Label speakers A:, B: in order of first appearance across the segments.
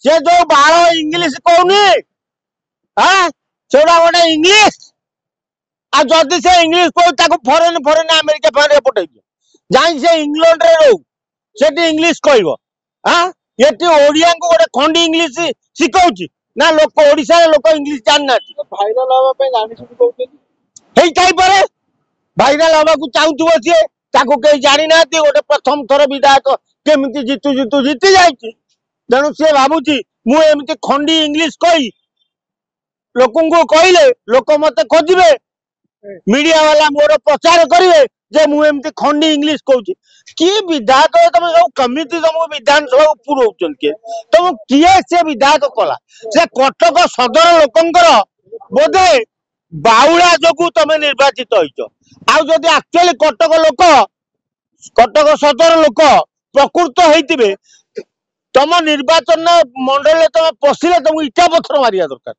A: से जो बाल इंग्लीश कहूनी हाँ सेटा गोटे इंग्लीश आ जदि से इंग्लीश कहू फरेन फरेन अमेरिका फरेन पठे जाई से इंग्लैंड रे रहू सेठी इंग्लीश कहब हाँ ये ओडिया को गोटे खंडी इंग्लीश शिखौची ना लोक ओडिशा लोक इंग्लीश जानना
B: भाइराल हवा पे जानि सुनि कहउछन
A: हेई टाइप रे भाइराल हवा को चाहूथबो सी ताको कई जानि ना गोटे प्रथम थर विधायक केमिति जीतु जीतु जीति जाइछि तेणु सी भावुची मु एमती खंडी इंग्लीश कही लोकन को कहले लोक मते खोजिबे मीडिया वाला मोर प्रचार करिवे जे मु एमती खंडी इंग्लीश कहूची कि विधायक तुम सब कमिटी तुम विधानसभा पुरौचन के तुम किए से विधायक कला से कटक सदर लोकंकर बोधे बाउला जोगु तुम निर्वाचित होइछ आ जदि एक्चुअली कटक सदर लोक प्रकृत होइतिबे तुम निर्वाचन मंडल तुम पशिले तुम इटा पत्थर मारिया दरकार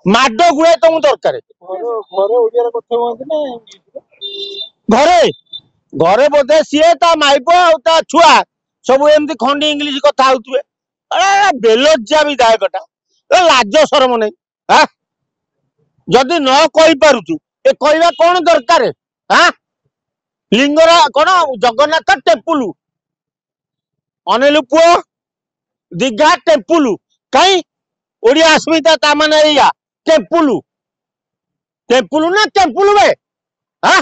A: माड गुए तुम दरकार
B: घरे ओडिया रे कथा होंते ना
A: घरे घरे बोधे सीए ता माइप आ छुआ सब एमती खंडी इंग्लीश कथा होतुए अरे बेलज्जा विधायकटा लाज शरम नहीं हाँ जदि न कही पारुचु ए कहवा कौन दरकार हाँ लिंगरा कौन जगन्नाथ टेम्पुल अनिल पुओ दीघा टेम्पुल कहीं ओडिया अस्मिता ता माने टेम्पुल टेम्पुल ना टेम्पुल वे हाँ